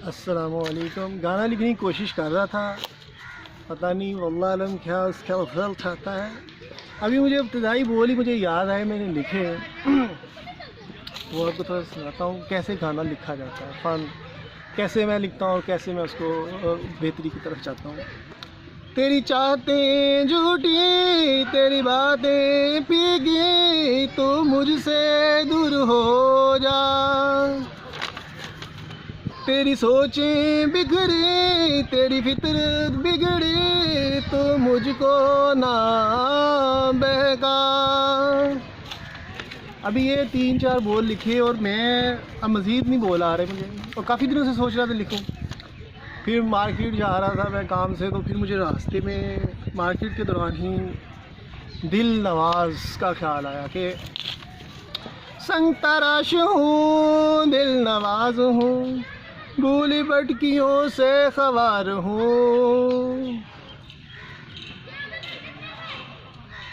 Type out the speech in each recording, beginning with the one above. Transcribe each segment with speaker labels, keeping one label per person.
Speaker 1: अस्सलामुअलैकुम। गाना लिखने की कोशिश कर रहा था, पता नहीं वल्लाह आलम क्या उसका रिजल्ट आता है। अभी मुझे इब्तदाई बोल ही मुझे याद आए मैंने लिखे वो आपको थोड़ा सुनाता हूँ कैसे गाना लिखा जाता है, फ़न कैसे मैं लिखता हूँ और कैसे मैं उसको बेहतरी की तरफ चाहता हूँ। तेरी चाहतें झूठी, तेरी बातें पीगी, तू मुझसे दूर हो जा। तेरी सोचें बिगड़ी, तेरी फितरत बिगड़ी, तो मुझको ना बहका। अभी ये 3-4 बोल लिखे और मैं अब मज़ीद नहीं बोल आ रहे मुझे, और काफ़ी दिनों से सोच रहा था लिखूं। फिर मार्केट जा रहा था मैं काम से, तो फिर मुझे रास्ते में मार्केट के दौरान ही दिल नवाज का ख्याल आया कि संग तराश हूँ, दिल नवाज हूँ, भूली भटकियों से ख़वार हूँ।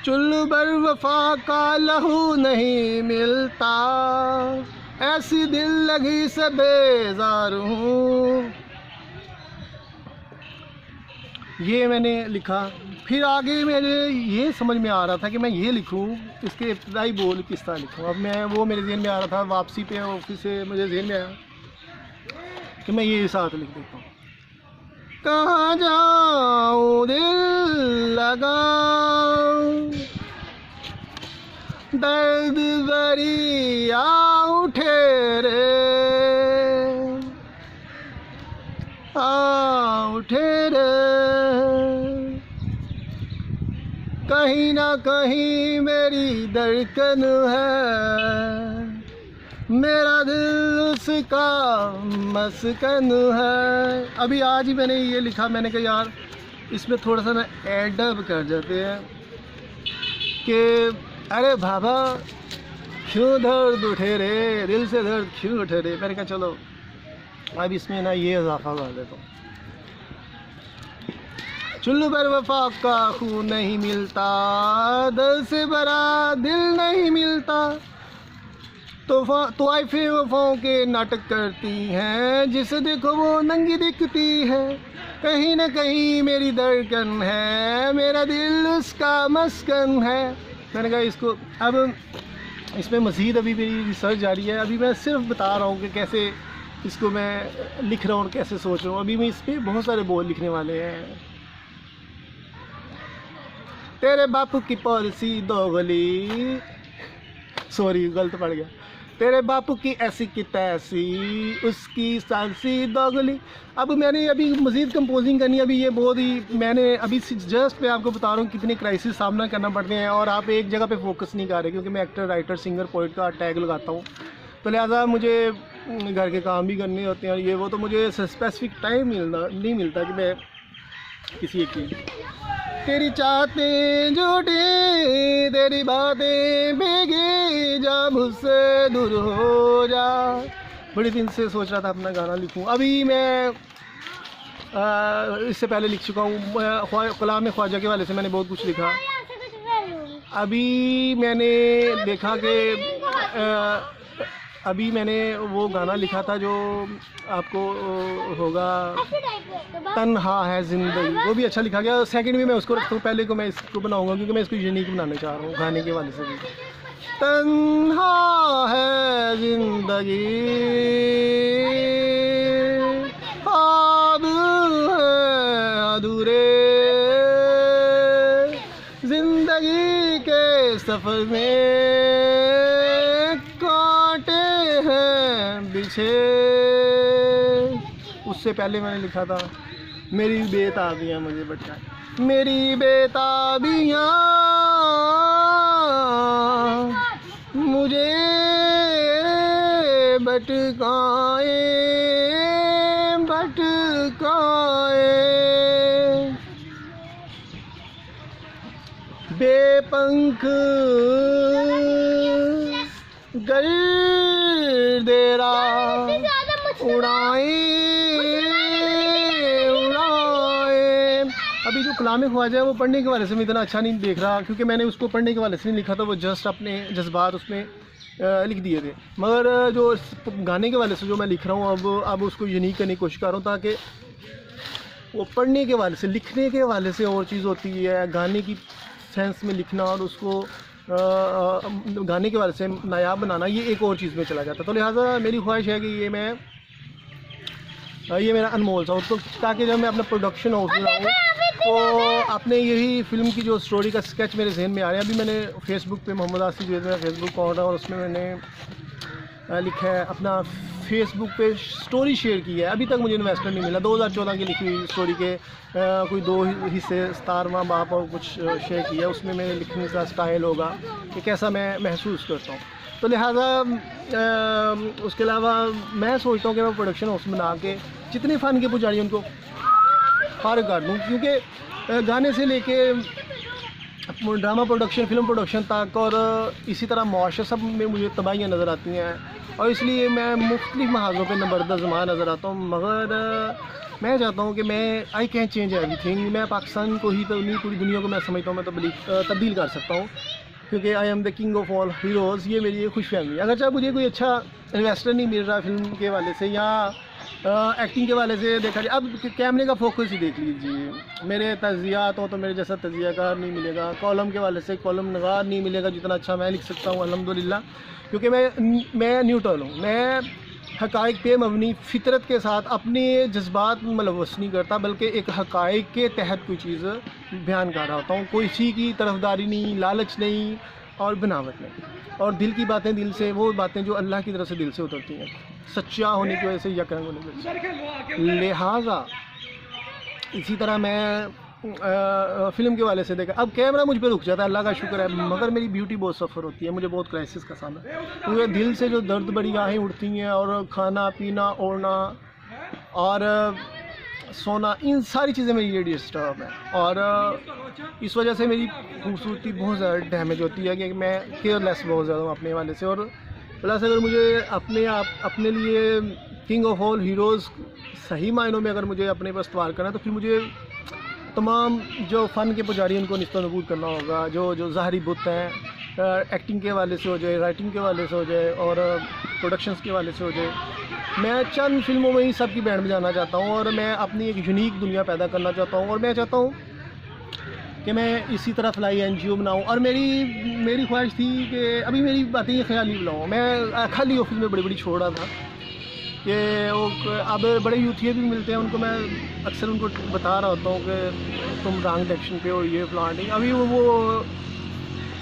Speaker 1: चुल्लू बर वफा का लहू नहीं मिलता, ऐसी दिल लगी से बेजार हूँ। ये मैंने लिखा। फिर आगे मेरे ये समझ में आ रहा था कि मैं ये लिखूं, इसके इब्तदाई बोल किस तरह लिखूं। अब मैं वो मेरे ज़हन में आ रहा था, वापसी पे ऑफिस से मुझे ज़हन में आया कि मैं ये साथ लिख देता हूँ। कहाँ जाऊँ दिल लगाऊँ, दर्द भरी आ उठे रे, आ उठे रे। कहीं ना कहीं मेरी धड़कन है, मेरा दिल उसका मस्कन है। अभी आज ही मैंने ये लिखा, मैंने कहा यार इसमें थोड़ा सा ना एडअप कर जाते हैं कि अरे बाबा क्यों दर्द उठे रे, दिल से दर्द क्यों उठे रे। मैंने कहा चलो अब इसमें ना ये इजाफा कर देता हूँ। चुल्लू पर वफा का खून नहीं मिलता, दिल से भरा दिल नहीं मिलता, तो आइफे वफाओं के नाटक करती हैं, जिसे देखो वो नंगी दिखती है। कहीं ना कहीं मेरी धड़कन है, मेरा दिल उसका मस्कन है। मैंने कहा इसको अब इसमें मज़ीद अभी मेरी रिसर्च जारी है। अभी मैं सिर्फ बता रहा हूँ कि कैसे इसको मैं लिख रहा हूँ, कैसे सोच रहा हूँ। अभी मैं इस पर बहुत सारे बोल लिखने वाले हैं। तेरे बापू की पॉलिसी दोगली, सॉरी गलत पड़ गया। तेरे बापू की ऐसी की तैसी, उसकी सालसी दोगली। अब मैंने अभी मज़ीद कंपोजिंग करनी है। अभी ये बहुत ही मैंने अभी जस्ट मैं आपको बता रहा हूँ कितने क्राइसिस सामना करना पड़ते हैं, और आप एक जगह पे फोकस नहीं कर रहे, क्योंकि मैं एक्टर, राइटर, सिंगर, पोइट का टैग लगाता हूँ, तो लिहाजा मुझे घर के काम भी करने होते हैं और ये वो, तो मुझे स्पेसिफिक टाइम नहीं मिलता कि मैं किसी एक चीज़। तेरी चाहतें झूठी, तेरी बातें भीगी, जा मुझसे दूर हो जा। बड़े दिन से सोच रहा था अपना गाना लिखूं। अभी मैं इससे पहले लिख चुका हूँ, कलाम ख्वाजा के वाले से मैंने बहुत कुछ लिखा। अभी मैंने देखा कि अभी मैंने वो गाना लिखा था जो आपको होगा, तन्हा है ज़िंदगी, वो भी अच्छा लिखा गया। सेकंड में मैं उसको रखता हूँ, पहले को मैं इसको बनाऊंगा क्योंकि मैं इसको यूनिक बनाना चाह रहा हूँ गाने के वाले से भी। तन्हा है ज़िंदगी, ख्वाब है अधूरे, ज़िंदगी के सफ़र में पीछे। उससे पहले मैंने लिखा था, मेरी बेताबियाँ मुझे भटकाएं, मेरी बेताबियाँ मुझे भटकाए, भटकाए। बेपंख गर्देरा उड़ाए, उड़ाए। अभी जो कलाम ख्वाजा है वो पढ़ने के वाले से मैं इतना अच्छा नहीं देख रहा, क्योंकि मैंने उसको पढ़ने के वाले से नहीं लिखा था, वो जस्ट अपने जज्बात उसमें लिख दिए थे। मगर जो गाने के वाले से जो मैं लिख रहा हूँ अब उसको यूनिक करने की कोशिश कर रहा हूँ, ताकि वो पढ़ने के वाले से, लिखने के वाले से और चीज़ होती है, गाने की सेंस में लिखना और उसको गाने के वाले से नायाब बनाना, ये एक और चीज़ में चला जाता है। तो लिहाजा मेरी ख्वाहिश है कि ये मेरा अनमोल सा हो, तो ताकि जब मैं अपना प्रोडक्शन हाउस में आऊँ तो आपने यही फिल्म की जो स्टोरी का स्केच मेरे जहन में आ रहा है। अभी मैंने फेसबुक पे मोहम्मद आसिफ जो मेरा फेसबुक अकाउंट है और उसमें मैंने लिखा है अपना फेसबुक पे स्टोरी शेयर की है। अभी तक मुझे इन्वेस्टर नहीं मिला। 2014 की लिखी हुई स्टोरी के कोई 2 हिस्से 17वां बाप और कुछ शेयर किया, उसमें मेरे लिखने का स्टाइल होगा कि कैसा मैं महसूस करता हूँ। तो लिहाजा उसके अलावा मैं सोचता हूँ कि मैं प्रोडक्शन हाउस बना के जितने फ़न के पुजारी उनको फारग कर दूँ, क्योंकि गाने से लेके ड्रामा प्रोडक्शन, फिल्म प्रोडक्शन तक और इसी तरह मुआशरा सब में मुझे तबाहियाँ नज़र आती हैं और इसलिए मैं मुख्तलिफ महाजों पे नंबरदा ज़मान नज़र आता हूँ। मगर मैं चाहता हूँ कि आई कैन चेंज एवरीथिंग। मैं पाकिस्तान को ही तो नहीं, पूरी दुनिया को मैं समझता हूँ मैं तब्दील कर सकता हूँ, क्योंकि I am the king of all heroes. ये मेरी खुश फहमी। अगर चाहे मुझे कोई अच्छा इन्वेस्टर नहीं मिल रहा फिल्म के वाले से या एक्टिंग के वाले से देखा जाए, अब कैमरे का फोकस ही देख लीजिए। मेरे तजियात हो तो मेरे जैसा तजियाकार नहीं मिलेगा, कॉलम के वाले से कॉलम नगार नहीं मिलेगा जितना अच्छा मैं लिख सकता हूँ अल्हम्दुलिल्लाह, क्योंकि मैं न्यूट्रल हूँ। मैं हक़ाइक़ पे मबनी फ़ितरत के साथ अपने जज्बात में मुलव्वस नहीं करता, बल्कि एक हक़ाइक़ के तहत कोई चीज़ बयान कर रहा होता हूँ। कोई किसी की तरफदारी नहीं, लालच नहीं और बनावट नहीं, और दिल की बातें दिल से, वो बातें जो अल्लाह की तरफ से दिल से उतरती हैं, सच्चा होने की वजह से, यकीन होने की वजह से। लिहाजा इसी तरह मैं फ़िल्म के वाले से देखा, अब कैमरा मुझ पर रुक जाता है, अल्लाह का शुक्र है, मगर मेरी ब्यूटी बहुत सफ़र होती है, मुझे बहुत क्राइसिस का सामना, क्योंकि दिल से जो दर्द बड़ी आहें उठती हैं और खाना पीना ओढ़ना और सोना, इन सारी चीज़ें मेरी लिए डिस्टर्ब है और इस वजह से मेरी खूबसूरती बहुत ज़्यादा डैमेज होती है कि मैं केयरलेस बहुत ज़्यादा हूँ अपने वाले से। और प्लस अगर मुझे अपने लिए किंग ऑफ ऑल हीरोज़ सही मायनों में अगर मुझे अपने पर इस्तवार करना है, तो फिर मुझे तमाम जो फ़न के पुजारी उनको निस्तनबूद करना होगा, जो ज़ाहरी बुत हैं, एक्टिंग के वाले से हो जाए, राइटिंग के वाले से हो जाए और प्रोडक्शंस के वाले से हो जाए। मैं चंद फिल्मों में ही सबकी बैंड बजाना चाहता हूँ और मैं अपनी एक यूनिक दुनिया पैदा करना चाहता हूँ और मैं चाहता हूँ कि मैं इसी तरह फलाई NGO बनाऊँ। और मेरी ख्वाहिश थी कि अभी मेरी बातें ये ख्याल नहीं बुलाऊँ, मैं खाली ऑफिस में बड़ी छोड़ रहा था कि वो अब बड़े यूथिये भी मिलते हैं, उनको मैं अक्सर उनको बता रहा होता हूँ कि तुम रॉन्ग डायरेक्शन पे हो, ये प्लानिंग। अभी वो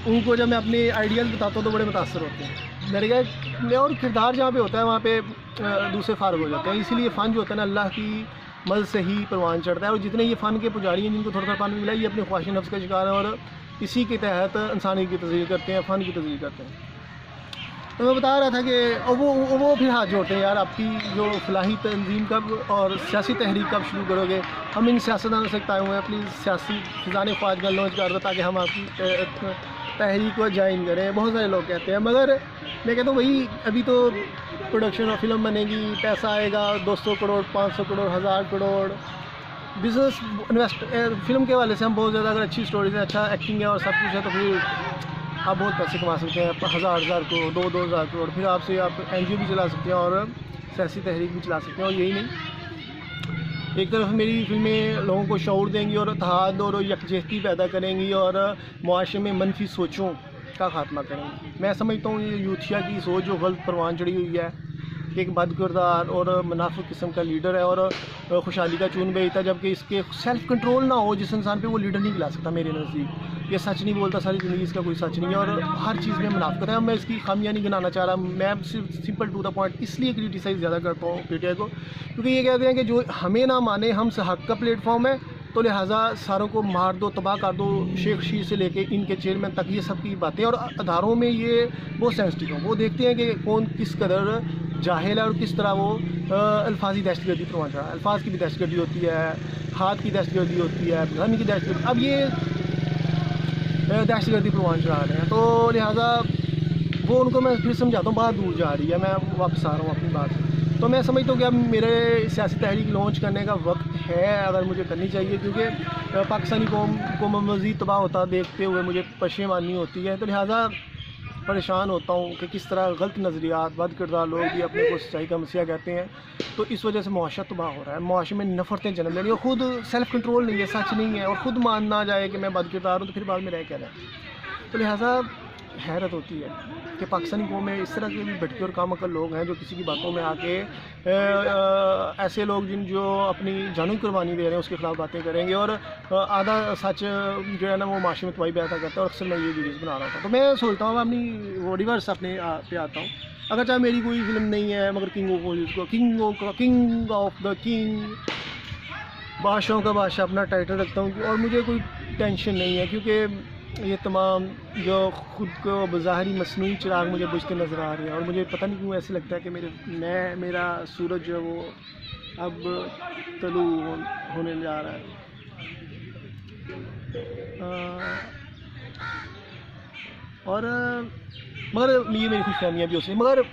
Speaker 1: उनको जब मैं अपने आइडियाज़ बताता हूँ तो बड़े मुतासर होते हैं मेरे क्या, और किरदार जहाँ पे होता है वहाँ पे दूसरे फारग हो जाते हैं। इसीलिए फ़न जो होता है ना, अल्लाह की मदद से ही परवान चढ़ता है। और जितने ये फ़न के पुजारी हैं जिनको थोड़ा पानी मिला, ये अपने ख्वाहिश नफ्स का शिकार है और इसी के तहत इंसानी की तस्वीर करते हैं, फ़न की तस्वीर करते हैं। तो मैं बता रहा था कि वो फिर हाथ जोड़ते हैं, यार आपकी जो फलाही तंजीम कब और सियासी तहरीक कब शुरू करोगे। हम इन सियासतदानों से आए हुए हैं अपनी सियासी खजाने ख्वाज का लॉन्च कर रहे ताकि हम आपकी तहरीक को ज्वाइन करें। बहुत सारे लोग कहते हैं, मगर मैं कहता हूँ वही, अभी तो प्रोडक्शन और फिल्म बनेगी, पैसा आएगा 200 crore 500 crore 1000 crore. Business invest film के वाले से हम बहुत ज़्यादा, अगर अच्छी स्टोरीज है, अच्छा एक्टिंग है और सब कुछ है, तो फिर आप बहुत पैसे कमा सकते हैं, 1000 करोड़ 2-2000 करोड़। फिर आपसे आप NGO भी चला सकते हैं और सियासी तहरीक भी चला सकते हैं। और यही नहीं, एक तरफ मेरी फिल्में लोगों को शऊर देंगी और इत्तेहाद और यकजहती पैदा करेंगी और मुआशरे में मनफी सोचों का खात्मा करेंगी। मैं समझता हूँ ये यूथिया की सोच जो गलत परवान चढ़ी हुई है, एक बदकिरदार और मुनाफिक किस्म का लीडर है और खुशहाली का चून बेचता है, जबकि इसके सेल्फ कंट्रोल ना हो जिस इंसान पे, वो लीडर नहीं गिला सकता मेरे नज़दीक। ये सच नहीं बोलता, सारी ज़िंदगी इसका कोई सच नहीं है और हर चीज़ में मुनाफिकत है। मैं इसकी खामियां नहीं गिनाना चाह रहा, मैं सिर्फ सिंपल टू द पॉइंट इसलिए क्रिटिसाइज़ ज़्यादा करता हूँ PTI को, क्योंकि ये कहते हैं कि जो हमें ना माने, हम से हक का प्लेटफॉर्म है, तो लिहाजा सारों को मार दो, तबाह कर दो, शेख शी से लेके इनके चेयरमैन तक, ये सब की बातें। और अदारों में ये बहुत सेंसिटिव है, वो देखते हैं कि कौन किस कदर जाहिल है और किस तरह वो अल्फाजी दहशतगर्दी परवान चढ़ा है। अल्फाज की भी दहशतगर्दी होती है, हाथ की दहशतगर्दी होती है, धन की दहशतगर्दी, अब ये दहशतगर्दी परवान चढ़ा रहे हैं। तो लिहाजा वो उनको मैं फिर समझाता हूँ, बात दूर जा रही है, मैं वापस आ रहा हूँ अपनी बात। तो मैं समझता हूँ कि अब मेरे सियासी तहरीक लॉन्च करने का वक्त है, अगर मुझे करनी चाहिए, क्योंकि पाकिस्तानी कौम को मज़ीद तबाह होता देखते हुए मुझे पशेमानी होती है। तो लिहाजा परेशान होता हूँ कि किस तरह गलत नज़रियात, बद किरदार लोग भी अपने को सच्चाई का मसीहा कहते हैं। तो इस वजह से मुआशरा तबाह हो रहा है, मुआशरे में नफ़रतें जन्म ले रही हैं और ख़ुद सेल्फ़ कंट्रोल नहीं है, सच नहीं है, और ख़ुद मानना जाए कि मैं बद किरदार हूँ तो फिर बाद में रह क्या रहा है। तो लिहाजा हैरत होती है कि पाकिस्तानी कौम में इस तरह के भी भटके और काम अकल लोग हैं जो किसी की बातों में आके ऐसे लोग जो अपनी जानों की कुर्बानी दे रहे हैं उसके ख़िलाफ़ बातें करेंगे, और आधा सच जो है ना वो माशरे में तबाही पैदा करता है। और अक्सर मैं ये वीडियोज़ बना रहा था, तो मैं सोचता हूँ अपनी वो रिवर्स अपने पे आता हूँ। अगर चाहे मेरी कोई फिल्म नहीं है, मगर किंग ऑफ द किंग, बादशाहों का बादशाह अपना टाइटल रखता हूँ, और मुझे कोई टेंशन नहीं है, क्योंकि ये तमाम जो ख़ुद को बज़ाहिरी मसनूई चिराग मुझे बुझते नज़र आ रहे हैं, और मुझे पता नहीं क्यों ऐसे लगता है कि मेरा सूरज जो है वो अब तलू होने जा रहा है। और मगर ये मेरी खुशफहमियाँ भी होती हैं, मगर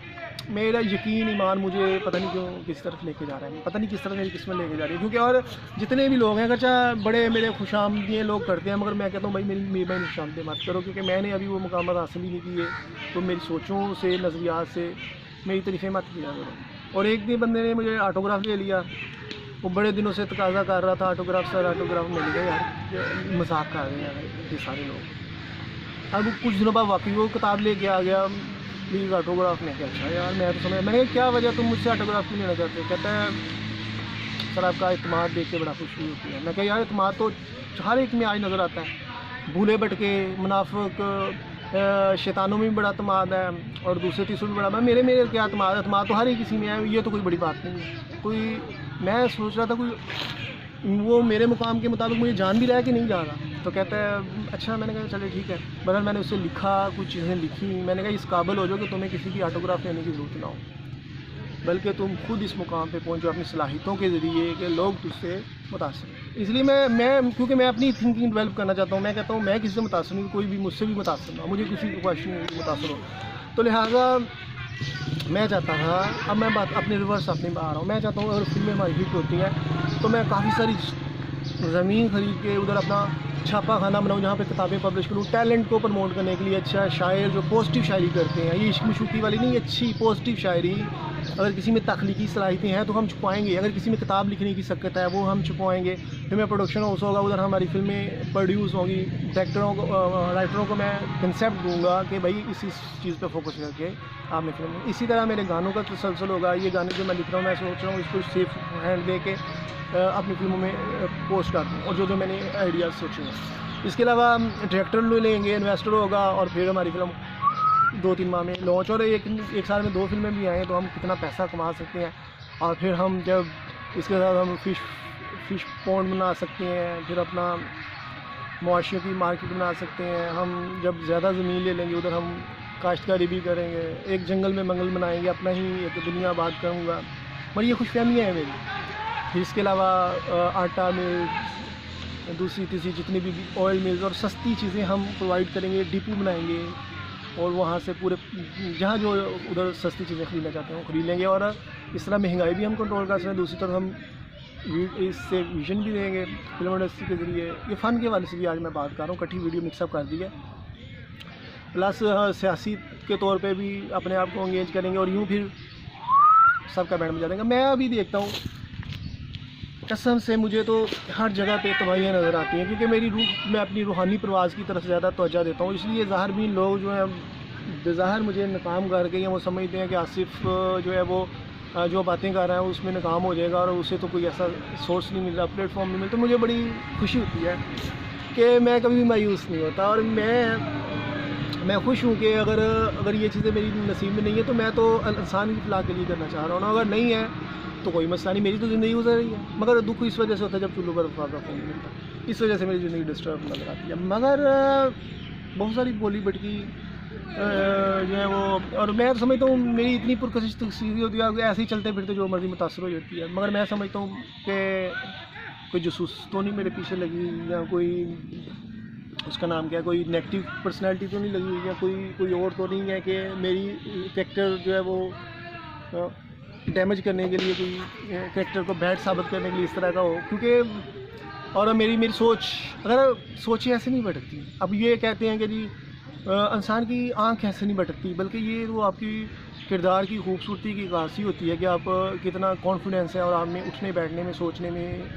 Speaker 1: मेरा यकीन ईमान मुझे पता नहीं क्यों किस तरफ लेके जा रहा है, पता नहीं किस तरफ मेरी किस्मत लेके जा रही है। क्योंकि और जितने भी लोग हैं, अगरचा बड़े मेरे खुशामदीद लोग करते हैं, मगर मैं कहता हूँ भाई मेरी खुशामदीद मत करो, क्योंकि मैंने अभी वो मुकामात हासिल ही नहीं किए, तो मेरी सोचों से, नज़रियात से मेरी तारीफ़ें मत किया करो। और एक दिन बंदे ने मुझे ऑटोग्राफ ले लिया, वो बड़े दिनों से तकाजा कर रहा था ऑटोग्राफ, सर ऑटोग्राफ मिल गया यार, मजाक कर रहे हैं ये सारे लोग। अब कुछ दिनों बाद वाकई वो किताब लेके आ गया, प्लीज़ ऑटोग्राफ में। क्या अच्छा यार, मैं तो समझ, मैंने कहा क्या वजह तुम मुझसे ऑटोग्राफ क्यों लेना चाहते हो? कहता है सर आपका इत्मीनान देख के बड़ा खुशी होती है। मैं कहा यार इत्मीनान तो हर एक में आज नज़र आता है, भूले भटके, मुनाफिक, शैतानों में भी बड़ा इत्मीनान है, और दूसरे तीसरों में बड़ा, मेरे क्या इत्मीनान तो हर एक किसी में है, ये तो कोई बड़ी बात नहीं है। कोई मैं सोच रहा था कोई वो मेरे मुकाम के मुताबिक मुझे जान भी रहा है कि नहीं जा रहा। तो कहता है अच्छा। मैंने कहा चले ठीक है। बहरहाल मैंने उससे लिखा, कुछ चीज़ें लिखी, मैंने कहा इस काबिल हो जाओ कि तुम्हें किसी की ऑटोग्राफ लेने की ज़रूरत ना हो, बल्कि तुम खुद इस मुकाम पे पहुंचो अपनी सलाहियतों के ज़रिए कि लोग तुझसे मुतासर। इसलिए मैं क्योंकि मैं अपनी थिंकिंग डेवलप करना चाहता हूँ, मैं कहता हूँ मैं किसी से मुतासर नहीं, कोई भी मुझसे भी मुतासर ना, मुझे किसी की ख्वाहिश नहीं मुतासर हो। तो लिहाजा मैं चाहता था, अब मैं बात अपने रिवर्स अपनी बात आ रहा हूँ, मैं चाहता हूँ अगर फिल्में हमारी हिट होती हैं तो मैं काफ़ी सारी ज़मीन ख़रीद के उधर अपना छापा खाना बनाऊँ, जहाँ पे किताबें पब्लिश करूँ, टैलेंट को प्रमोट करने के लिए। अच्छा शायर जो पॉजिटिव शायरी करते हैं, ये इश्क मशूक़ी वाली नहीं, अच्छी पॉजिटिव शायरी। अगर किसी में तख्लीकी सलाहियतें हैं तो हम छुपाएंगे, अगर किसी में किताब लिखने की सकत है वो हम छुपाएंगे। फिर मैं प्रोडक्शन हाउस होगा, उधर हमारी फिल्में प्रोड्यूस होंगी, राइटरों को मैं कंसेप्ट दूंगा कि भाई इसी चीज़ पे फोकस करके आपने फिल्म। इसी तरह मेरे गानों का तसलसल होगा, ये गाने जो मैं लिख रहा हूँ मैं सोच रहा हूँ इसको सेफ हैंड दे के अपनी फिल्मों में पोस्ट कर दूँ, और जो मैंने आइडियाज़ सोचे हैं। इसके अलावा डायरेक्टर लेंगे, इन्वेस्टर होगा, और फिर हमारी फिल्म 2-3 माह में लॉन्च, और एक साल में 2 फिल्में भी आएँ तो हम कितना पैसा कमा सकते हैं। और फिर हम जब इसके साथ हम फिश पॉन्ड बना सकते हैं, फिर अपना मुआशियों की मार्केट बना सकते हैं। हम जब ज़्यादा ज़मीन ले लेंगे उधर हम काश्तकारी भी करेंगे, एक जंगल में मंगल बनाएंगे, अपना ही एक दुनिया आबाद करूँगा। मगर ये खुशफहमियाँ हैं मेरी। फिर इसके अलावा आटा मिल, दूसरी तीसरी जितनी भी ऑयल मिल्स और सस्ती चीज़ें हम प्रोवाइड करेंगे, डिपो बनाएंगे, और वहाँ से पूरे जहाँ जो उधर सस्ती चीज़ें ख़रीदना चाहते हैं वो ख़रीद लेंगे। और इस तरह महंगाई भी हम कंट्रोल कर सकते हैं। दूसरी तरफ हम इससे विजन भी देंगे फिल्म इंडस्ट्री के ज़रिए। ये फ़न के वाले से भी आज मैं बात कर रहा हूँ, कटी वीडियो मिक्सअप कर दी है। प्लस सियासी के तौर पे भी अपने आप को एंगेज करेंगे, और यूँ फिर सबका बैंड बजा देंगे। मैं अभी देखता हूँ कसम से मुझे तो हर जगह पे तबाहियाँ नज़र आती हैं, क्योंकि मेरी रूह, मैं अपनी रूहानी प्रवास की तरफ ज़्यादा तवज्जो देता हूँ। इसलिए ज़ाहिर भी लोग जो हैं बेज़ाहिर मुझे नाकाम करके, या वो समझते हैं कि आसिफ जो है वो जो बातें कर रहा है उसमें नाकाम हो जाएगा, और उसे तो कोई ऐसा सोर्स नहीं मिल रहा, प्लेटफॉर्म नहीं मिलता। तो मुझे बड़ी खुशी होती है कि मैं कभी भी मायूस नहीं होता, और मैं खुश हूँ कि अगर ये चीज़ें मेरी नसीब में नहीं है तो मैं तो इंसान की फलाह के लिए करना चाह रहा हूँ ना। अगर नहीं है तो कोई मसला नहीं, मेरी तो ज़िंदगी गुजर रही है। मगर दुख इस वजह से होता है जब चुल्लू पर फाका फ़ोन मिलता है, इस वजह से मेरी ज़िंदगी डिस्टर्ब नजर आती है। मगर बहुत सारी बोली बटकी जो है वो, और मैं तो समझता हूँ मेरी इतनी पुरकशिश तकसीर होती है, ऐसे ही चलते फिरते जो मर्ज़ी मुतासर हो जाती है। मगर मैं समझता हूँ कि कोई जसूस तो नहीं मेरे पीछे लगी, या कोई उसका नाम क्या है, कोई नेगेटिव पर्सनैलिटी तो नहीं लगी, या कोई और तो नहीं है कि मेरी कैरेक्टर जो है वो डैमेज करने के लिए, कोई कैरेक्टर को बैड साबित करने के लिए इस तरह का हो। क्योंकि और मेरी सोच, अगर सोचें ऐसे नहीं भटकती। अब ये कहते हैं कि जी इंसान की आँख ऐसे नहीं भटकती, बल्कि ये वो आपकी किरदार की खूबसूरती की खासी होती है कि आप कितना कॉन्फिडेंस है और आप में उठने बैठने में, सोचने में,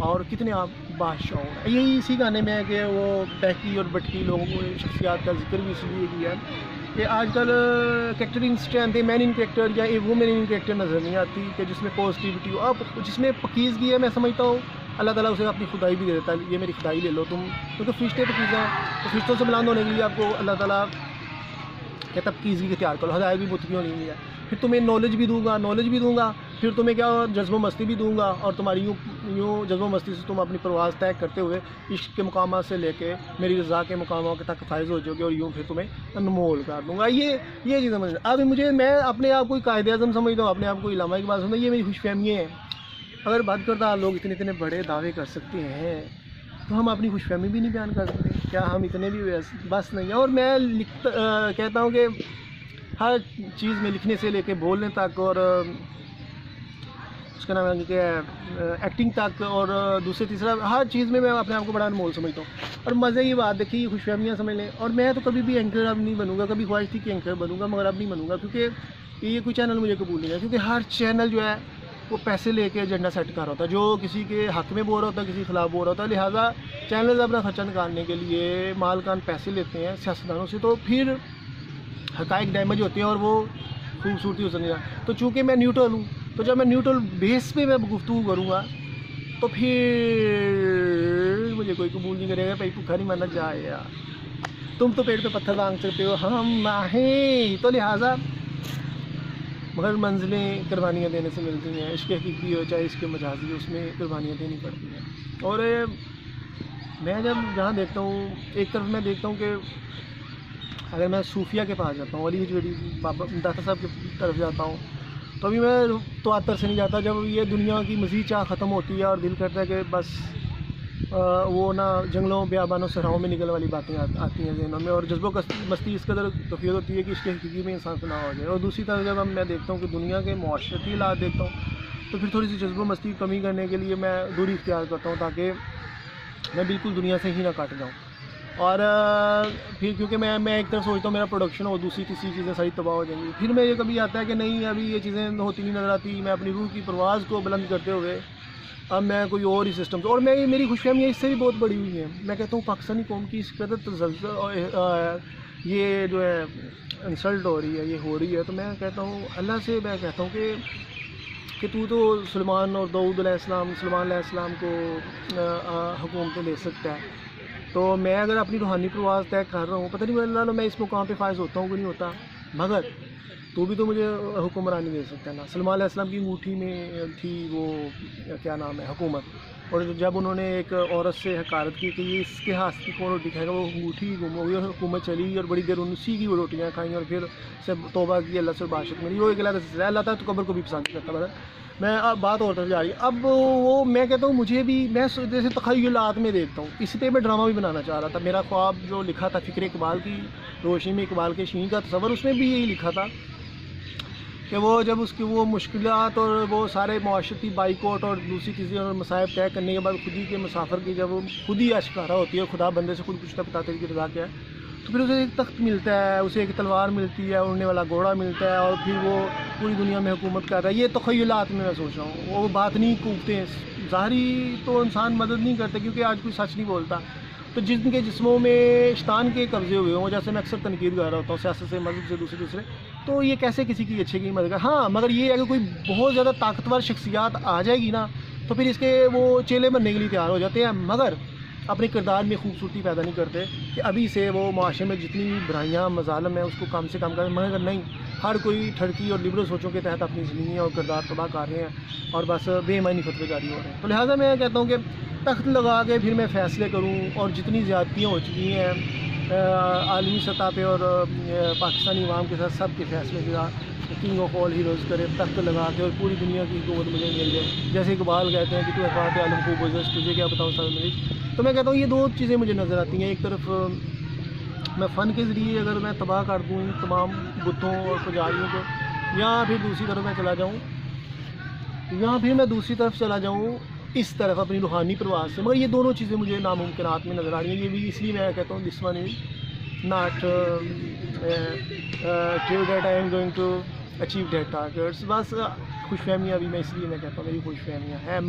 Speaker 1: और कितने आप बादशाह हो। यही इसी गाने में है कि वो बहकी और बटकी लोगों को शख्सियात का जिक्र भी इसलिए किया है कि आजकल कैरेक्टरिंग स्ट्रेंथ है, मैन इन कैरेक्टर या ए वुमेन इन कैरेक्टर नज़र नहीं आती कि जिसमें पॉजिटिविटी हो। अब जिसमें पकीज़गी है, मैं समझता हूँ अल्लाह ताला उसे अपनी खुदाई भी दे देता है, ये मेरी खुदाई ले लो तुम, क्योंकि फरिश्ते पकीज़ हैं, तो फरिश्तों से बुलंद होने के लिए आपको अल्लाह ताला कहता पकीज़गी के तैयार करो, हदायत भी मुतकी होनी है। फिर तुम्हें नॉलेज भी दूंगा, फिर तुम्हें क्या जज्बो मस्ती भी दूंगा, और तुम्हारी यूँ जज्बो मस्ती से तुम अपनी परवाज़ तय करते हुए इश्क के मकामात से लेके मेरी रज़ा के मकामात तक फायज़ हो जाओगे, और यूँ फिर तुम्हें अनमोल कर दूँगा। ये चीज़ समझ। अब मैं अपने आप को कायदे आज़म समझता हूँ, अपने आप को इलामा की बात समझता हूँ, ये मेरी खुशफहमी है। अगर बात करता लोग इतने बड़े दावे कर सकते हैं तो हम अपनी खुशफहमी भी नहीं बयान कर सकते क्या? हम इतने भी बस नहीं है। और मैं कहता हूँ कि हर चीज़ में लिखने से लेके बोलने तक, और उसका नाम है क्या, एक्टिंग तक, और दूसरे तीसरा हर चीज़ में मैं अपने आप को बड़ा अनमोल समझता हूँ। और मज़े की बात देखिए, खुशफहमियाँ समझ लें। और मैं तो कभी भी एंकर अब नहीं बनूँगा, कभी ख्वाहिश थी कि एंकर बनूँगा, मगर अब नहीं बनूँगा, क्योंकि ये कोई चैनल मुझे कबूल नहीं है। क्योंकि हर चैनल जो है वो पैसे लेके एजेंडा सेट कर रहा होता है, जो किसी के हक़ में बोल रहा होता है, किसी के खिलाफ बोल रहा होता है। लिहाजा चैनल अपना खर्चा निकालने के लिए मालकान पैसे लेते हैं सियासतदानों से, तो फिर हक़ाइक़ डैमेज होते हैं और वो खूबसूरती हो सकती है। तो चूँकि मैं न्यूट्रल हूँ, तो जब मैं न्यूट्रल बेस पे मैं गुफ्तगू करूँगा तो फिर मुझे कोई कबूल नहीं करेगा। भाई भूखा नहीं मरना जाए यार, तुम तो पेट पे पत्थर मांग सकते हो, हम नहीं। तो लिहाजा मगर मंजिलें कुर्बानियाँ देने से मिलती हैं, इश्क हकीकी हो चाहे इसके मजाजी, उसमें कुर्बानियाँ देनी पड़ती हैं। और मैं जब जहाँ देखता हूँ, एक तरफ मैं देखता हूँ कि अगर मैं सूफिया के पास जाता हूँ, अली हजवेरी बाबा दाता साहब की तरफ जाता हूँ, तो अभी मैं तो आतर से नहीं जाता। जब ये दुनिया की मज़ीद चाह ख़त्म होती है और दिल करता है कि बस वो ना जंगलों बेआबानों सहराओं में निकलने वाली बातें आती हैं ज़हनों में, और जज्बों मस्ती इस कदर तफीद होती है कि इसके हकीकी में इंसान से ना हो जाए। और दूसरी तरफ जब मैं देखता हूँ कि दुनिया के माशरती हालात देखता हूँ, तो फिर थोड़ी सी जज्बों मस्ती कमी करने के लिए मैं दूरी इख्तियार करता हूँ, ताकि मैं बिल्कुल दुनिया से ही ना काट जाऊँ। और फिर क्योंकि मैं एक तरफ सोचता हूँ मेरा प्रोडक्शन हो, दूसरी तीसरी चीज़ें सारी तबाह हो जाएंगी। फिर मैं ये कभी आता है कि नहीं, अभी ये चीज़ें होती नहीं नज़र आती। मैं अपनी रूह की परवाज़ को बुलंद करते हुए अब मैं कोई और ही सिस्टम से, और मैं मेरी खुशफहमी इससे भी बहुत बड़ी हुई है। मैं कहता हूँ पाकिस्तानी कौम की इस कदर तसल्सल ये जो है इंसल्ट हो रही है, ये हो रही है, तो मैं कहता हूँ अल्लाह से, मैं कहता हूँ कि तू तो सुलेमान और दाऊद अलैहिस्सलाम को हुकूमतें ले सकता है, तो मैं अगर अपनी रूहानी प्रवास तय कर रहा हूँ, पता नहीं अल्लाह मैं इस मुकाम पे फायज़ होता हूँ कि नहीं होता, मगर तू भी तो मुझे हुक्मरानी दे सकता है ना। सलमान अलैहिस्सलाम की अंगूठी में थी वो क्या नाम है, हुकूमत, और जब उन्होंने एक औरत से हकारत की कि ये इसके हाथ की कौन रोटी खाएगा, वो अंगूठी गुम हो गई और हुकूमत चली, और बड़ी देर उसी की वो रोटियाँ खाई, और फिर से तौबा की, अल्लाह से बादशाह मिली। वो एक अल्लाह ताला तो कब्र को भी पसंद करता है। मैं अब बात और तरफ जा रही है। अब वो मैं कहता हूँ मुझे भी, मैं जैसे तख़य्युलात में देखता हूँ, इसी पे मैं ड्रामा भी बनाना चाह रहा था। मेरा ख्वाब जो लिखा था फ़िक्र इकबाल की रोशनी में, इकबाल के शीन का तस्वर, उसमें भी यही लिखा था कि वो जब उसकी वो मुश्किलात और वो सारे माशरती बाइकआउट और दूसरी चीज़ें और मसाइब तय करने के बाद खुदी के मुसाफिर की जब खुद ही आशिकारा होती है, खुदा बंदे से खुद पूछता बताते हैं कि रज़ा क्या है, तो फिर उसे एक तख्त मिलता है, उसे एक तलवार मिलती है, उड़ने वाला घोड़ा मिलता है, और फिर वो पूरी दुनिया में हुकूमत कर रहा है। ये तख़य्युलात में मैं सोच रहा हूँ। वो बात नहीं कूदते हैं, ज़ाहरी तो इंसान मदद नहीं करते, क्योंकि आज कोई सच नहीं बोलता। तो जिनके जिस्मों में शैतान के कब्ज़े हुए हों, जैसे मैं अक्सर तनकीद कर रहा होता हूँ सियासत से, मज़हब से, दूसरे, तो ये कैसे किसी की अच्छे की मदद कर। हाँ, मगर ये अगर कोई बहुत ज़्यादा ताकतवर शख्सियात आ जाएगी ना, तो फिर इसके वो चेले बनने के लिए तैयार हो जाते हैं, मगर अपने किरदार में खूबसूरती पैदा नहीं करते कि अभी से वो माशरे में जितनी बुराइयाँ मज़ालम है उसको कम से कम करें। मगर नहीं, हर कोई ठड़की और लिबरल सोचों के तहत अपनी ज़िंदगी और किरदार तबाह कर रहे हैं, और बस बेईमानी फतवे जारी हो रहे हैं। तो लिहाजा मैं कहता हूँ कि तख्त लगा के फिर मैं फ़ैसले करूँ, और जितनी ज़्यादतियाँ हो चुकी हैं आलमी सतह पे और पाकिस्तानी अवाम के साथ, सब के फैसले के साथ किंग ऑफ ऑल हीरोज़ करे, तख्त लगा के, और पूरी दुनिया की हुकूमत मुझे मिल जाए। जैसे इकबाल कहते हैं कि तू अफ़ात आलम को गुज़श्त, तुझे क्या बताऊँ साल मेरी। तो मैं कहता हूँ ये दो चीज़ें मुझे नज़र आती हैं। एक तरफ मैं फ़न के ज़रिए अगर मैं तबाह कर दूँ तमाम बुतों और पुजारियों को, या फिर दूसरी तरफ मैं चला जाऊँ, इस तरफ अपनी रूहानी प्रवास से, मगर ये दोनों चीज़ें मुझे नामुमकिनात में नज़र आ रही हैं। ये भी इसलिए मैं कहता हूँ this one is not till that I am going to achieve that targets. बस खुशफहमियाँ भी मैं इसलिए मैं कहता हूँ मेरी खुशफहमियाँ हैं,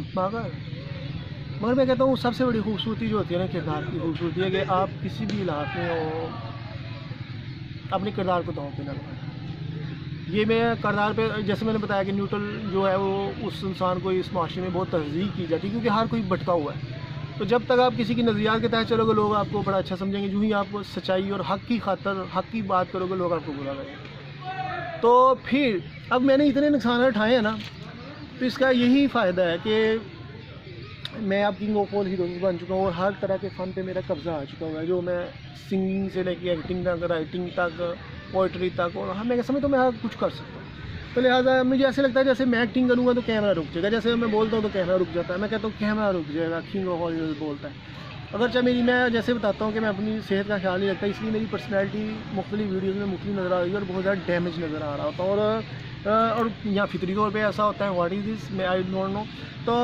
Speaker 1: मगर मैं कहता हूँ सबसे बड़ी खूबसूरती जो होती है ना किरदार की खूबसूरती है कि आप किसी भी इलाक़ में हो अपने किरदार को दांव पे ना लगाएं। ये मैं किरदार पे जैसे मैंने बताया कि न्यूट्रल जो है वो उस इंसान को इस माशरे में बहुत तहज़ीब की जाती है क्योंकि हर कोई भटका हुआ है। तो जब तक आप किसी की नज़रियात के तहत चलोगे लोग आपको बड़ा अच्छा समझेंगे, जो ही आपको सच्चाई और हक़ की खातर हक़ की बात करोगे लोग आपको बुरा करेंगे। तो फिर अब मैंने इतने नुकसान उठाए हैं ना, तो इसका यही फ़ायदा है कि मैं अब किंग ऑफ ऑल हीरोज़ बन चुका हूँ और हर तरह के फ़न पे मेरा कब्ज़ा आ चुका हुआ है। जो मैं सिंगिंग से लेके एक्टिंग तक, राइटिंग तक, पोइट्री तक, और हाँ मैं समझता हूँ मैं हर कुछ कर सकता हूँ। तो लिहाजा मुझे ऐसे लगता है जैसे मैं एक्टिंग करूँगा तो कैमरा रुक जाएगा, जैसे मैं बोलता हूँ तो कैमरा रुक जाता है, मैं कहता हूँ कैमरा रुक जाएगा, किंग ऑफ ऑल हीरोज़ बोलता है। अगर चाहे मेरी मैं जैसे बताता हूँ कि मैं अपनी सेहत का ख्याल नहीं रखता, इसलिए मेरी पर्सनैलिटी मुख्तलिफ वीडियोज़ में मुख्तलिफ नज़र आ रही है और बहुत ज़्यादा डैमेज नज़र आ रहा होता है। और यहाँ फितरी तौर पे ऐसा होता है, व्हाट इज़ दिस, मैं आई डोंट नो। तो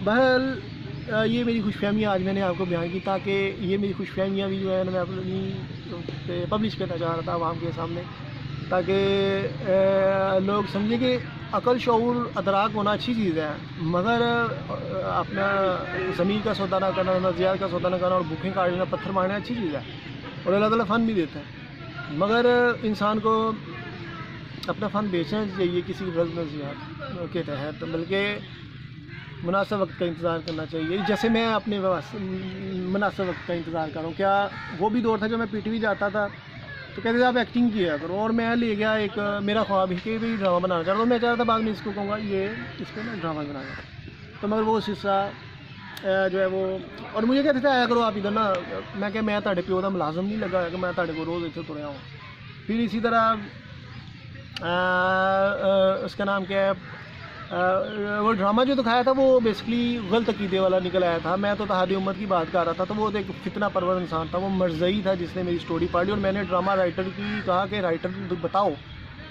Speaker 1: बहरहाल ये मेरी खुशफहमियाँ आज मैंने आपको बयान की, ताकि ये मेरी खुशफहमियाँ भी जो है मैं अपनी पब्लिश करना चाह रहा था आवाम के सामने, ताकि लोग समझें कि अकल, शऊर, अदराक होना अच्छी चीज़ है, मगर अपना ज़मीर का सौदा ना करना, नज़रियात का सौदा ना करना और भूखें काट लेना, पत्थर मारना अच्छी चीज़ है और अल्लाह ताला फ़न भी देता है। मगर इंसान को अपना फ़न बेचना चाहिए किसी गलत नज़रियात के तहत, बल्कि मुनासिब वक्त का इंतज़ार करना चाहिए। जैसे मैं अपने मुनासिब वक्त का इंतज़ार कर रहा हूँ। क्या वो भी दौर था जब मैं पीटीवी जाता था तो कहते थे आप एक्टिंग किया करो, और मैं ले गया एक मेरा ख्वाब है कि भी ड्रामा बनाना चाह रहा था। मैं चाह रहा था बाद में इसको कहूँगा ये इसको ना ड्रामा बनाया, तो मगर वो हिस्सा जो है वो, और मुझे कहते थे आया करो आप इधर ना, मैं क्या मैं ताड़े प्यो का मुलाजम नहीं लगा कि मैं ताड़े को रोज़ इतने तुरया हूँ। फिर इसी तरह उसका नाम क्या है, वो ड्रामा जो दिखाया था वो बेसिकली गलत अकीदे वाला निकल आया था। मैं तो तहादी उम्मत की बात कर रहा था, तो वो एक फितना परवर इंसान था, वो मरज़ई था जिसने मेरी स्टोरी पढ़ ली। और मैंने ड्रामा राइटर की कहा कि राइटर बताओ,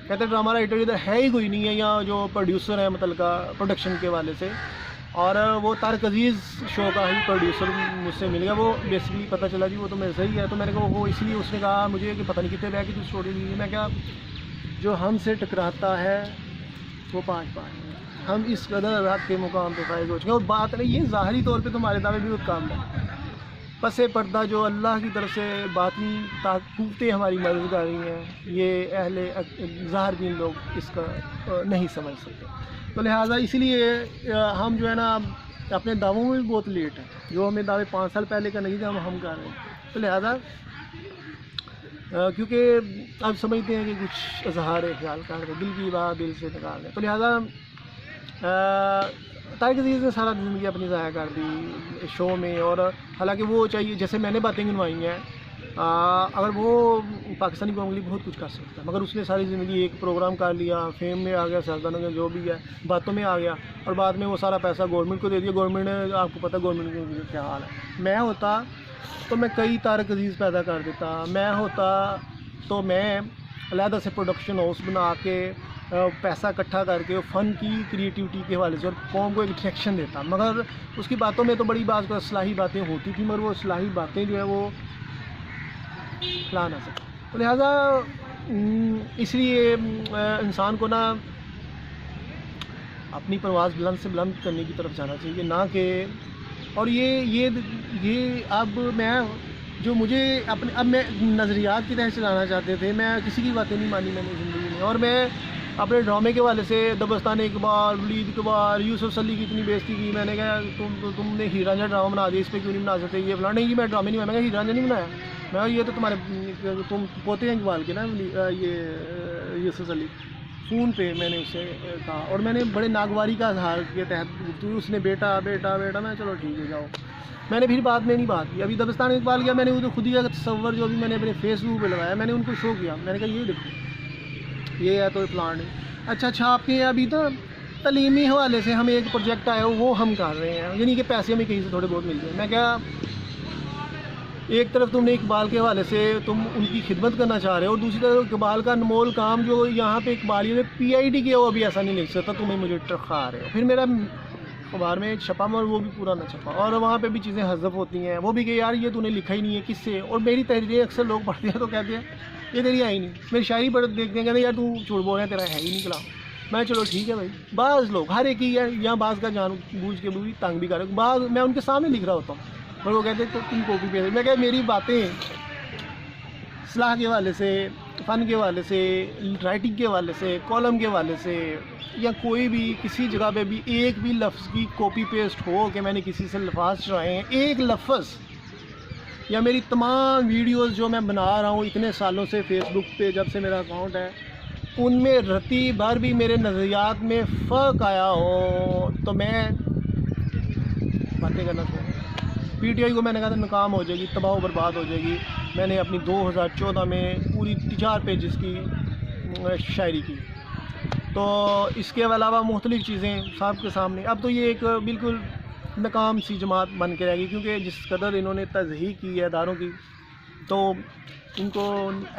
Speaker 1: कहते ड्रामा राइटर इधर है ही कोई नहीं है, यहाँ जो प्रोड्यूसर है मतलब का प्रोडक्शन के वाले से, और वो तारिक अजीज़ शो का ही प्रोड्यूसर मुझसे मिल गया। वो बेसिकली पता चला जी वो तो मेरे सही है। तो मैंने कहा वो इसलिए उसने कहा मुझे कि पता नहीं कितने बैग की तू स्टोरी ली। मैं क्या, जो हमसे टकराता है वो 5-5 हम इस कदर रात के मुकाम पे फायज हो चुके हैं। और बात नहीं, ये ज़ाहरी तौर पे तुम्हारे दावे भी बहुत काम है, पसे पर्दा जो अल्लाह की तरफ से बातनी ताकूतें हमारी मदद कर रही हैं, ये अहले ज़ाहिर बीन लोग इसका नहीं समझ सकते। तो लिहाजा इसीलिए हम जो है ना अपने दावों में भी बहुत लेट हैं। जो हमें दावे 5 साल पहले का नहीं था हम कर रहे हैं। तो लिहाजा क्योंकि अब समझते हैं कि कुछ इज़हार ख्याल कर रहे, दिल की बात दिल से निकाल रहे। तो लिहाजा तारिक अज़ीज़ ने सारा ज़िंदगी अपनी ज़ाया कर दी शो में, और हालांकि वो चाहिए जैसे मैंने बातें गिनवाई हैं, अगर वो पाकिस्तानी कौम के लिए बहुत कुछ कर सकता है, मगर उसने सारी ज़िंदगी एक प्रोग्राम कर लिया, फेम में आ गया, सियासतदानों में जो भी है बातों में आ गया, और बाद में वो सारा पैसा गवर्नमेंट को दे दिया। गवर्नमेंट ने, आपको पता है गवर्नमेंट का क्या हाल है। मैं होता तो मैं कई तारिक अज़ीज़ पैदा कर देता, मैं होता तो मैं अलहदा से प्रोडक्शन हाउस बना के पैसा इकट्ठा करके फ़न की क्रिएटिविटी के हवाले से और कौम को एक डायरेक्शन देता। मगर उसकी बातों में तो बड़ी बात का इस्लाही बातें होती थी, मगर वो इस्लाही बातें जो है वो ला ना सके। तो लिहाजा इसलिए इंसान को ना अपनी परवाज़ बुलंद से बुलंद करने की तरफ जाना चाहिए, ना कि और ये अब मैं जो मुझे अपने अब मैं नज़रियात की तरह चलाना चाहते थे, मैं किसी की बातें नहीं मानी मैंने ज़िंदगी में। और मैं अपने ड्रामे के वाले से दबस्तान इकबाल, वलीद इकबाल, यूसुफ सली की इतनी बेइज्जती की। मैंने कहा तुमने हीर रांझा ड्रामा बना दिया, इस पर क्यों नहीं बना सकते, ये फलाना नहीं कि मैं ड्रामे नहीं, मैं हीर रांझा नहीं बनाया, मैं ये तो तुम्हारे तुम पोते हैं इकबाल के ना, ये यूसुफ सली। फ़ोन पे मैंने उससे कहा और मैंने बड़े नागवारी का इजहार के तहत, उसने बेटा बेटा बेटा, मैं चलो ठीक है जाओ। मैंने फिर बाद में नहीं बात की। अभी दबस्तान इकबाल किया मैंने, वो तो खुद ही का तस्वर जो भी मैंने अपने फेसबुक पे लगाया, मैंने उनको शो किया। मैंने कहा ये देखो ये है तो प्लान है। अच्छा आपके अभी तो तलीमी हवाले से हमें एक प्रोजेक्ट आया वो हम कर रहे हैं, यानी कि पैसे हमें कहीं से थोड़े बहुत मिल गए। मैं क्या, एक तरफ तुमने इकबाल के हवाले से तुम उनकी खिदमत करना चाह रहे हो, और दूसरी तरफ इकबाल का अनमोल काम जो यहाँ पे इकबालियों ने PID किया वो अभी ऐसा नहीं लिख सकता, तुम्हें मुझे टरखा रहे हो। फिर मेरा अखबार में छपा और वो भी पूरा ना छपा, और वहाँ पे भी चीज़ें हज़फ होती हैं, वो भी कि यार ये तूने लिखा ही नहीं है किससे। और मेरी तहरीरें अक्सर लोग पढ़ते हैं तो कहते हैं ये तेरी आई नहीं, मेरी शायरी पढ़ देखते हैं कहते हैं यार तू झूठ बोल रहा है, तेरा है ही नहीं कलाम। मैं चलो ठीक है भाई, बाज़ लोग हर एक ही है यहाँ, बाज़ का जान बूझ के भी तंग भी कर, बाज़ मैं उनके सामने लिख रहा होता हूँ और वो कहते हैं तो तुम कॉपी पेस्ट। मैं क्या मेरी बातें सलाह के वाले से, फ़न के वाले से, राइटिंग के वाले से, कॉलम के वाले से, या कोई भी किसी जगह पे भी एक भी लफ्ज़ की कॉपी पेस्ट हो कि मैंने किसी से लफ्ज़ चुराए हैं, एक लफ्ज़, या मेरी तमाम वीडियोस जो मैं बना रहा हूँ इतने सालों से फेसबुक पे जब से मेरा अकाउंट है, उनमें रत्ती भर भी मेरे नज़रियात में फ़र्क आया हो तो मैं बातें करना छोड़। पीटीआई को मैंने कहा था नाकाम हो जाएगी, तबाह बर्बाद हो जाएगी। मैंने अपनी 2014 में पूरी 4 पेजेस की शायरी की, तो इसके अलावा मुख्तलिफ़ चीज़ें साहब के सामने। अब तो ये एक बिल्कुल नाकाम सी जमात बन के रहेगी, क्योंकि जिस कदर इन्होंने तज़हीक की है अदारों की, तो इनको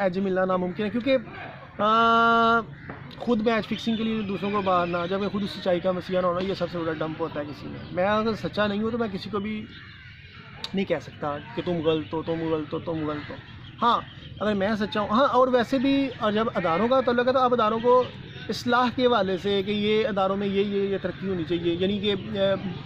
Speaker 1: एज मिलना नामुमकिन है। क्योंकि ख़ुद मैच फिक्सिंग के लिए दूसरों को बाहरना, जब खुद सच्चाई का मसीहा ना होना, ये सबसे बड़ा डंप होता है किसी में। मैं अगर सच्चा नहीं हूँ तो मैं किसी को भी नहीं कह सकता कि तुम गलत हो, तुम गलत हो, तुम गलत हो। हाँ, अगर मैं सच्चा हूँ, हाँ, और वैसे भी और जब अदारों का तल्लुक़ है तो अब अदारों को इस्लाह के वाले से कि ये अदारों में ये तरक्की होनी चाहिए, यानी कि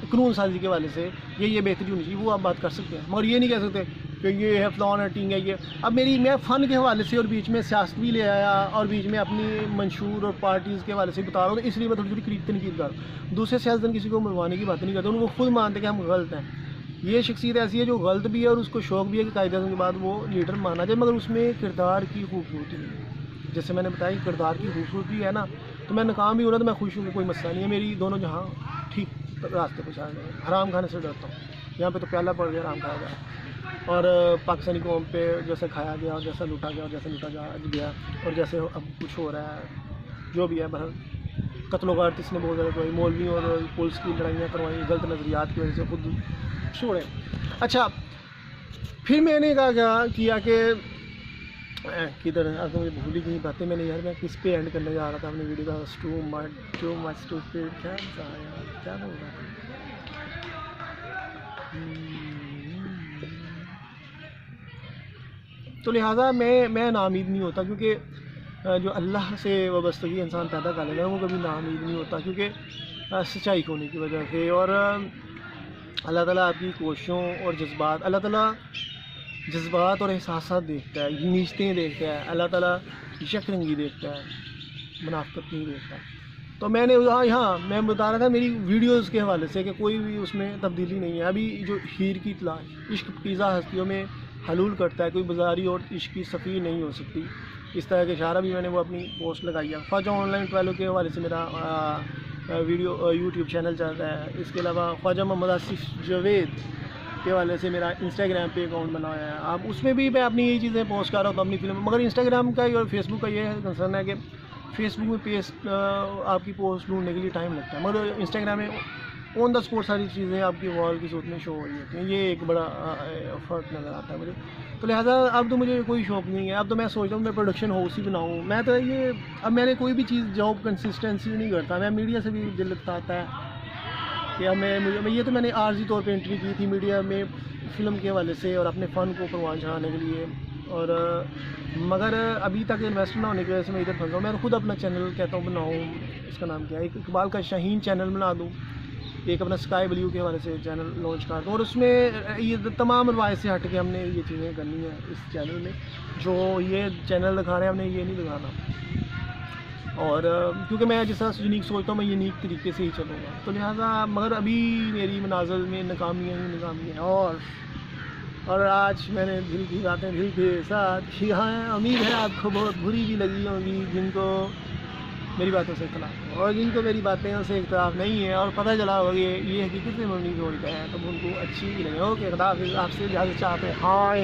Speaker 1: कानून साजी के वाले से ये बेहतरी होनी चाहिए, वो आप बात कर सकते हैं। मगर ये नहीं कह सकते कि ये है फ़लान टींग है ये। अब मैं फ़न के हवाले से और बीच में सियासत भी ले आया और बीच में अपनी मंशूर और पार्टीज़ के हवाले से बता रहा हूँ, तो इसलिए मैं थोड़ी थोड़ी तनकीद कर रहा हूँ। दूसरे सियासतदान किसी को मरवाने की बात नहीं करते, उनको खुद मानते कि हम गलत हैं। ये शख्सियत ऐसी है जो गलत भी है और उसको शौक़ भी है कि कायदे के बाद वो लीडर माना जाए, मगर उसमें किरदार की खूबसूरती नहीं है। जैसे मैंने बताया कि किरदार की खूबसूरती है ना, तो मैं नाकाम भी हो रहा तो मैं खुश हूँ, कोई मसला नहीं है। मेरी दोनों जहाँ ठीक रास्ते पर चल रहे हैं। हराम खाने से डरता हूँ, यहाँ पे तो प्याला पड़ गया हराम खाया गया, और पाकिस्तानी कौम पे जैसे खाया गया और जैसा लूटा गया और जैसे लूटा गया और जैसे अब कुछ हो रहा है जो भी है, बहर कत्ल वारत इसने बहुत ज़्यादा करवाई, मौलवी और पुलिस की लड़ाइयाँ करवाई गलत नज़रियात की वजह से, खुद छोड़ें। अच्छा, फिर मैंने कहा किया कि किधर अब मुझे भूल ही गई बातें मैंने, यार मैं किस पे एंड करने जा रहा था अपनी वीडियो का। टू मच टू फिर क्या बोल रहा था। तो लिहाजा मैं नाउमीद नहीं होता, क्योंकि जो अल्लाह से वाबस्तगी इंसान पैदा कर लेगा वो कभी नाउमीद नहीं होता, क्योंकि सच्चाई होने की वजह से। और अल्लाह ताला आपकी कोशिशों और जज्बात, अल्लाह ताला जज्बात और एहसासात देखता है, नीचतें देखता है, अल्लाह ताला यकरंगी देखता है, मुनाफिकत नहीं देखता। तो मैंने यहाँ मैं बता रहा था मेरी वीडियोस के हवाले से कि कोई भी उसमें तब्दीली नहीं है। अभी जो हीर की तलाश इश्क पीज़ा हस्तियों में हलूल करता है, कोई बाजारी और इश्क की सफ़ी नहीं हो सकती, इस तरह के इशारा भी मैंने वो अपनी पोस्ट लगाई है। ख्वाजा ऑनलाइन ट्रायलों के हवाले से मेरा वीडियो यूट्यूब चैनल चल रहा है। इसके अलावा ख्वाजा मोहम्मद आसिफ जावेद के वाले से मेरा इंस्टाग्राम पे अकाउंट बनाया है। आप उसमें भी मैं अपनी यही चीज़ें पोस्ट कर रहा हूँ अपनी फिल्म। मगर इंस्टाग्राम का और फेसबुक का ये कंसर्न है कि फेसबुक में पेस्ट आपकी पोस्ट ढूंढने के लिए टाइम लगता है, मगर इंस्टाग्राम में ऑन द स्पॉट सारी चीज़ें आपकी वॉल की सूरत में शो हो रही होती हैं। ये एक बड़ा फ़र्क नज़र आता है मुझे। तो लिहाजा अब तो मुझे कोई शौक़ नहीं है, अब तो मैं सोचता हूँ मैं प्रोडक्शन हाउस ही बनाऊँ। मैं तो ये अब मैंने कोई भी चीज़ जॉब कंसिस्टेंसी नहीं करता। मैं मीडिया से भी दिल आता है कि अब मैं ये तो मैंने आर्जी तौर पे एंट्री की थी मीडिया में फ़िल्म के हवाले से और अपने फ़न को परवान चढ़ाने के लिए, और मगर अभी तक इन्वेस्ट ना होने की वजह से मैं इधर फंसा हूँ। मैं खुद अपना चैनल कहता हूँ बनाऊँ, इसका नाम क्या है, एक इकबाल का शाहीन चैनल बना दूँ, एक अपना स्काई ब्लू के हवाले से चैनल लॉन्च कर दूँ, और उसमें ये तमाम रवायत से हट के हमने ये चीज़ें करनी है इस चैनल में। जो ये चैनल दिखा रहे हैं हमने ये नहीं दिखाना, और क्योंकि मैं जिस तरह से यूनिक सोचता हूँ मैं यूनिक तरीके से ही चलूँगा। तो लिहाजा मगर अभी मेरी मनाज़िल में नाकामियाँ ही नाकामी हैं। और आज मैंने दिल की बातें दिल के साथ किया है। उम्मीद है आपको बहुत बुरी भी लगी होंगी जिनको मेरी बातों से इख्तिलाफ, और जिनको मेरी बातें से इख्तिलाफ नहीं है और पता चला होगा ये हकीकत में मबनी जोड़ते हैं तो उनको अच्छी भी लगे। ओके, खुदा हाफ़िज़। आपसे इजाज़त चाहते हैं। हाँ।